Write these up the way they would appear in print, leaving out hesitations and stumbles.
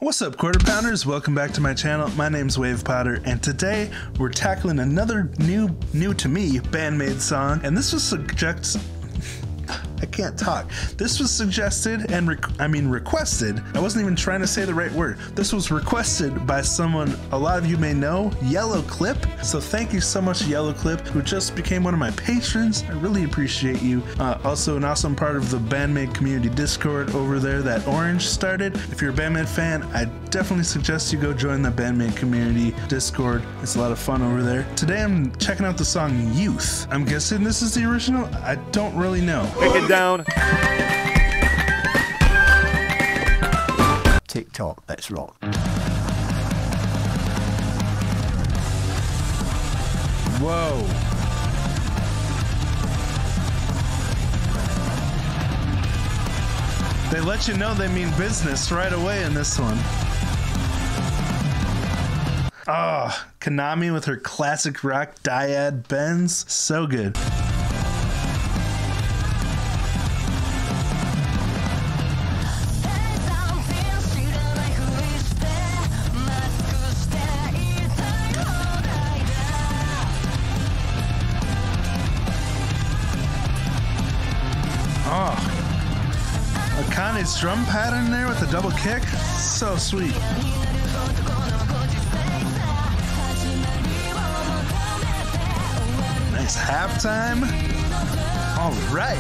What's up, Quarter Pounders? Welcome back to my channel. My name's Wave Potter, and today we're tackling another new to me BAND-MAID song, and this was This was suggested and requested. I wasn't even trying to say the right word. This was requested by someone a lot of you may know, Yellow Clip. So thank you so much, Yellow Clip, who just became one of my patrons. I really appreciate you. Also an awesome part of the BAND-MAID community Discord over there that Orange started. If you're a BAND-MAID fan, I definitely suggest you go join the BAND-MAID community Discord. It's a lot of fun over there. Today I'm checking out the song Youth. I'm guessing this is the original. I don't really know. Pick it down. TikTok, let's rock. Whoa. They let you know they mean business right away in this one. Ah, Konami with her classic rock dyad bends. So good. Akane's drum pattern there with a double kick, so sweet. Nice halftime. All right.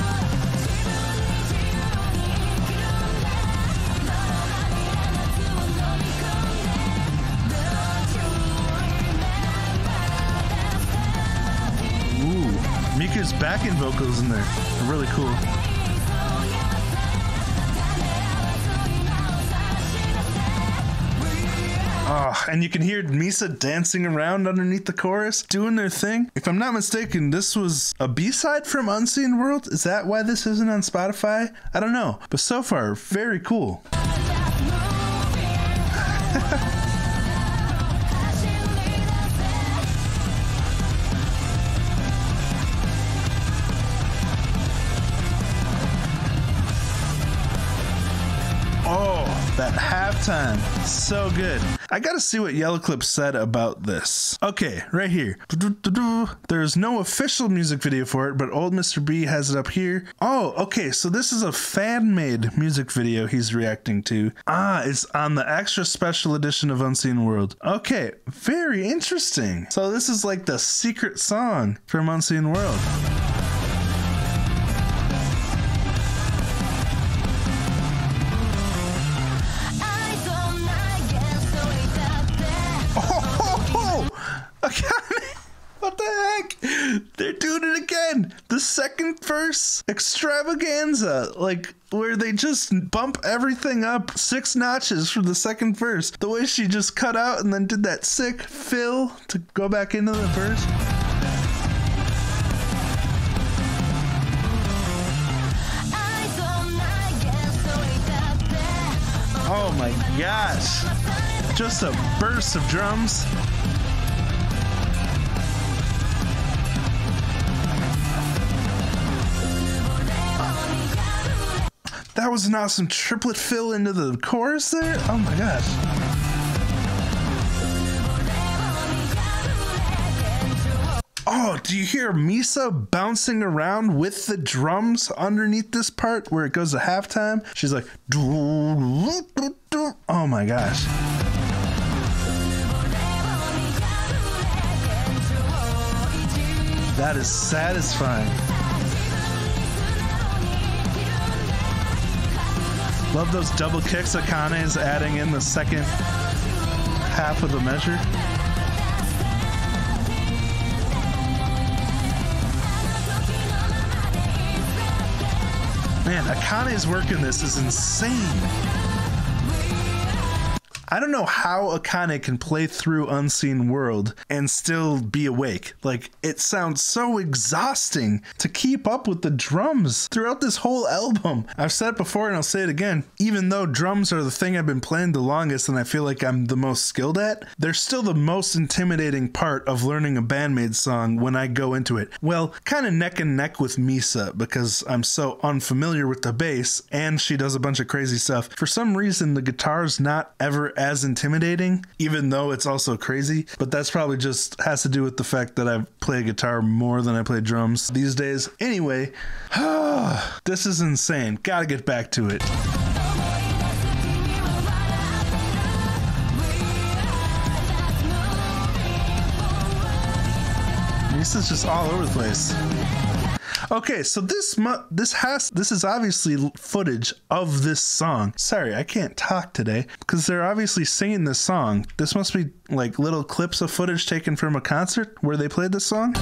Ooh, Miku's backing vocals in there are really cool. Oh, and you can hear Misa dancing around underneath the chorus, doing their thing. If I'm not mistaken, this was a B-side from Unseen World? Is that why this isn't on Spotify? I don't know, but so far, very cool. That halftime, so good. I gotta see what Yellow Clip said about this. Okay, right here. There's no official music video for it, but old Mr. B has it up here. Oh, okay, so this is a fan-made music video he's reacting to. Ah, it's on the extra special edition of Unseen World. Okay, very interesting. So this is like the secret song from Unseen World. What the heck? They're doing it again. The second verse extravaganza, like where they just bump everything up 6 notches for the second verse. The way she just cut out and then did that sick fill to go back into the verse. Oh my gosh. Just a burst of drums. That was an awesome triplet fill into the chorus there. Oh my gosh. Oh, do you hear Misa bouncing around with the drums underneath this part where it goes to halftime? She's like, oh my gosh. That is satisfying. Love those double kicks Akane is adding in the second half of the measure. Man, Akane's work in this is insane. I don't know how Akane can play through Unseen World and still be awake. Like, it sounds so exhausting to keep up with the drums throughout this whole album. I've said it before and I'll say it again. Even though drums are the thing I've been playing the longest and I feel like I'm the most skilled at, they're still the most intimidating part of learning a BAND-MAID song when I go into it. Well, kind of neck and neck with Misa because I'm so unfamiliar with the bass and she does a bunch of crazy stuff. For some reason, the guitar's not ever as intimidating, even though it's also crazy. But that's probably just has to do with the fact that I play guitar more than I play drums these days. Anyway, this is insane. Gotta get back to it. This is just all over the place. Okay, so this is obviously footage of this song. Sorry, I can't talk today because they're obviously singing this song. This must be like little clips of footage taken from a concert where they played this song.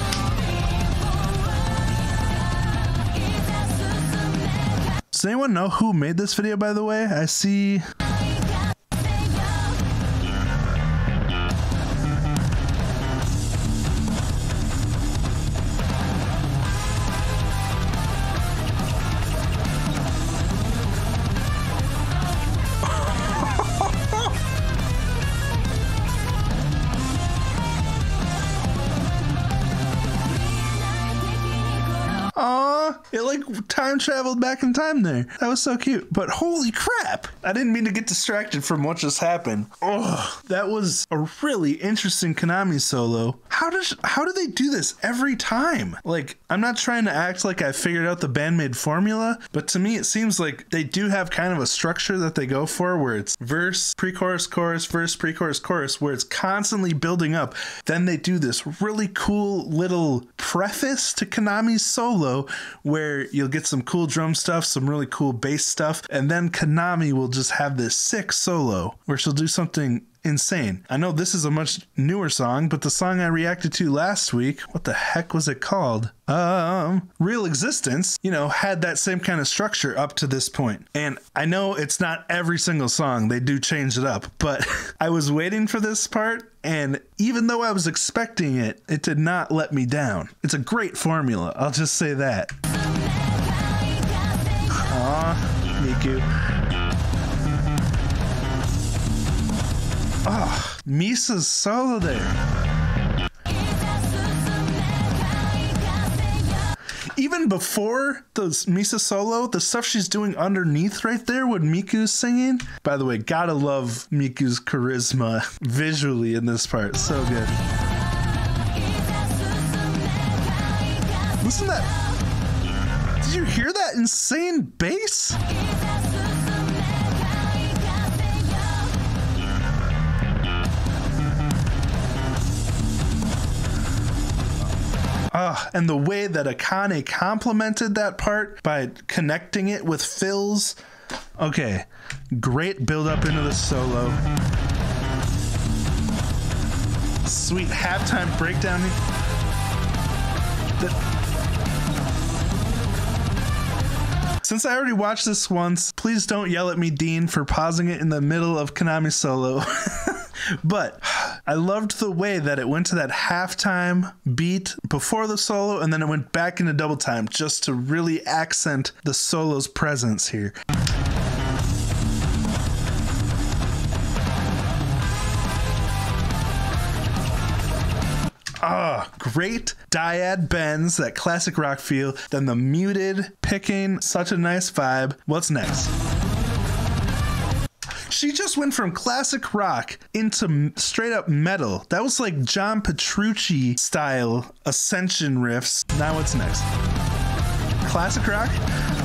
Does anyone know who made this video, by the way? I see... It like time traveled back in time there. That was so cute. But holy crap! I didn't mean to get distracted from what just happened. Oh, that was a really interesting Konami solo. How do they do this every time? Like, I'm not trying to act like I figured out the BAND-MAID formula, but to me it seems like they do have kind of a structure that they go for where it's verse, pre-chorus, chorus, verse, pre-chorus, chorus, where it's constantly building up. Then they do this really cool little preface to Konami's solo where you'll get some cool drum stuff, some really cool bass stuff, and then Konami will just have this sick solo where she'll do something insane. I know this is a much newer song, but the song I reacted to last week, what the heck was it called? Real Existence, you know, had that same kind of structure up to this point. And I know it's not every single song, they do change it up, but I was waiting for this part, and even though I was expecting it, it did not let me down. It's a great formula, I'll just say that. Aw, Miku. Oh, Misa's solo there. Even before the Misa solo, the stuff she's doing underneath right there when Miku's singing. By the way, gotta love Miku's charisma visually in this part. So good. Listen to that. Did you hear that insane bass? And the way that Akane complemented that part by connecting it with fills. Okay, great build up into the solo. Sweet halftime breakdown. Since I already watched this once, please don't yell at me, Dean, for pausing it in the middle of Konami's solo. But I loved the way that it went to that halftime beat before the solo, and then it went back into double time just to really accent the solo's presence here. Great dyad bends, that classic rock feel, then the muted picking, such a nice vibe. What's next? She just went from classic rock into straight up metal. That was like John Petrucci style Ascension riffs. Now what's next? Classic rock,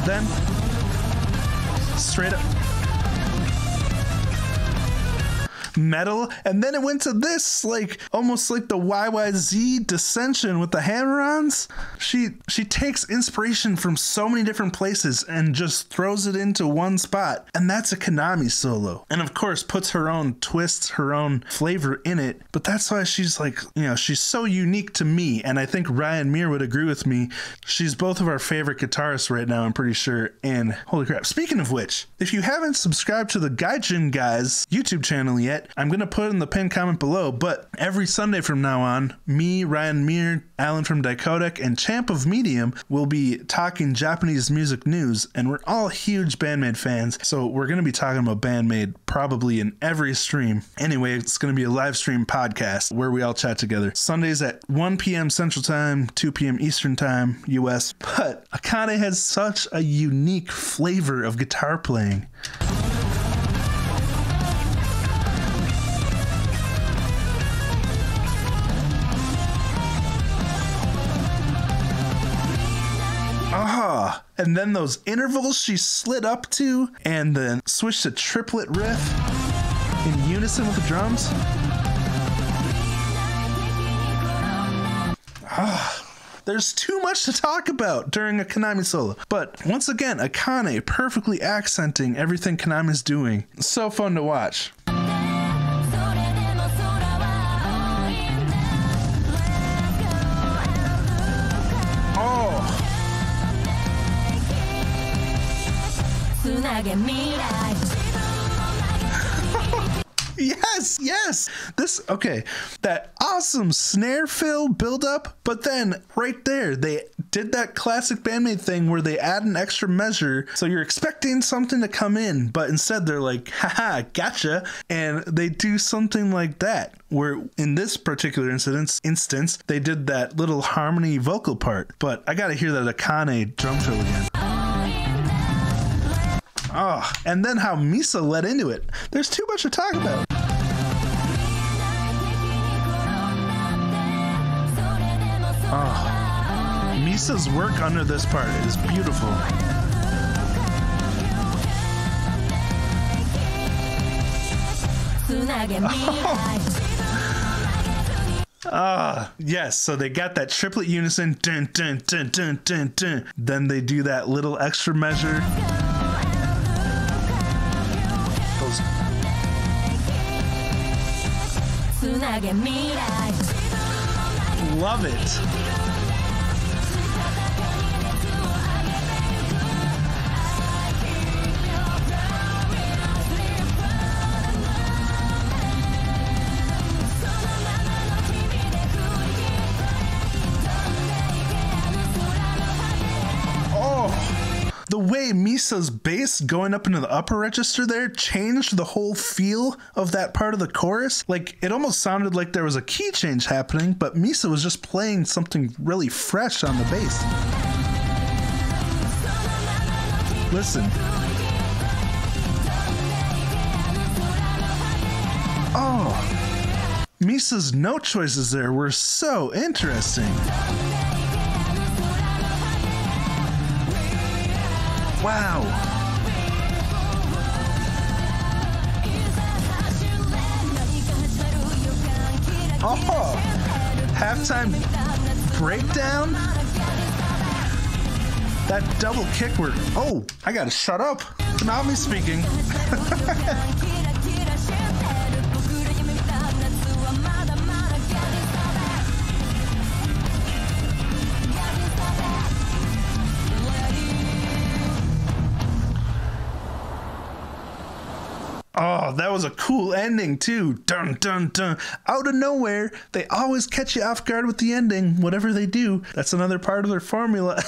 then straight up metal, and then it went to this, like almost like the YYZ Dissension with the hammer-ons. She takes inspiration from so many different places and just throws it into one spot, and that's a Konami solo, and of course puts her own twists, her own flavor in it. But that's why she's like, you know, she's so unique to me, and I think Ryan Meir would agree with me. She's both of our favorite guitarists right now, I'm pretty sure. And holy crap, speaking of which, if you haven't subscribed to the Gaijin Guys YouTube channel yet, I'm going to put in the pinned comment below, but every Sunday from now on, me, Ryan Meir, Alan from Dicodec, and Champ of Medium will be talking Japanese music news, and we're all huge BAND-MAID fans, so we're going to be talking about BAND-MAID probably in every stream. Anyway, it's going to be a live stream podcast where we all chat together. Sundays at 1 p.m. Central Time, 2 p.m. Eastern Time, US. But Akane has such a unique flavor of guitar playing. And then those intervals she slid up to and then switched to triplet riff in unison with the drums. There's too much to talk about during a Konami solo. But once again, Akane perfectly accenting everything Konami's doing. So fun to watch. Yes. This, okay, that awesome snare fill build up, but then right there, they did that classic BAND-MAID thing where they add an extra measure. So you're expecting something to come in, but instead they're like, haha, gotcha. And they do something like that, where in this particular instance, they did that little harmony vocal part. But I gotta hear that Akane drum fill again. Oh, and then how Misa led into it. There's too much to talk about. Oh, Misa's work under this part is beautiful. Yes, so they got that triplet unison, dun, dun, dun, dun, dun, dun. Then they do that little extra measure. Love it. The way Misa's bass going up into the upper register there changed the whole feel of that part of the chorus. Like, it almost sounded like there was a key change happening, but Misa was just playing something really fresh on the bass. Listen. Oh, Misa's note choices there were so interesting. Wow. Oh, halftime breakdown. That double kick where, oh, I gotta shut up. Not me speaking. Oh, that was a cool ending too. Dun, dun, dun. Out of nowhere, they always catch you off guard with the ending. Whatever they do, that's another part of their formula.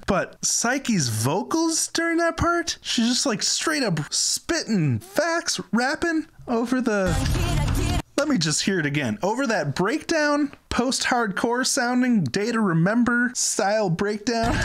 But Psyche's vocals during that part, she's just like straight up spitting facts, rapping over the... Let me just hear it again. Over that breakdown, post-hardcore sounding, Day to Remember style breakdown.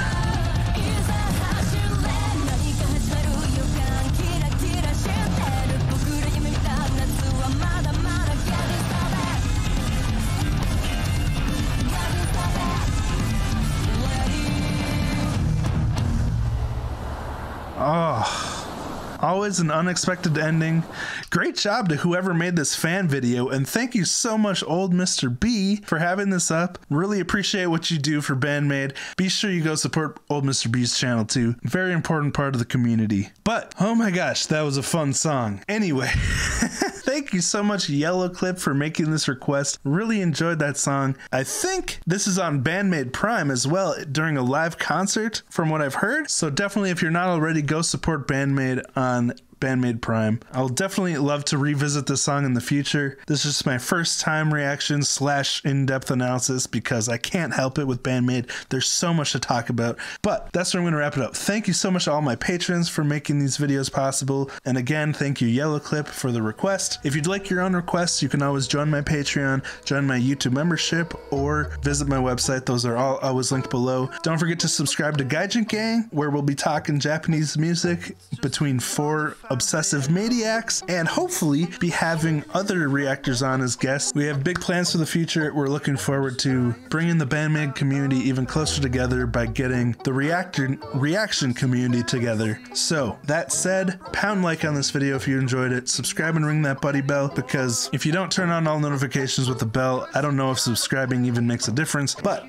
Oh, always an unexpected ending. Great job to whoever made this fan video, and thank you so much, old Mr. B, for having this up. Really appreciate what you do for BAND-MAID. Be sure you go support old Mr. B's channel too. Very important part of the community. But, oh my gosh, that was a fun song. Anyway, thank you so much, Yellow Clip, for making this request. Really enjoyed that song. I think this is on BAND-MAID Prime as well during a live concert from what I've heard. So definitely, if you're not already, go support BAND-MAID on BAND-MAID Prime. I'll definitely love to revisit this song in the future. This is just my first time reaction / in-depth analysis because I can't help it with BAND-MAID. There's so much to talk about, but that's where I'm going to wrap it up. Thank you so much to all my patrons for making these videos possible. And again, thank you, Yellow Clip, for the request. If you'd like your own requests, you can always join my Patreon, join my YouTube membership, or visit my website. Those are all always linked below. Don't forget to subscribe to Gaijin Gang, where we'll be talking Japanese music between 4 obsessive maniacs, and hopefully be having other reactors on as guests. We have big plans for the future. We're looking forward to bringing the BAND-MAID community even closer together by getting the reaction community together. So that said, pound like on this video if you enjoyed it, subscribe and ring that buddy bell, because if you don't turn on all notifications with the bell, I don't know if subscribing even makes a difference, but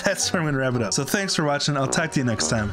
that's where I'm going to wrap it up. So thanks for watching. I'll talk to you next time.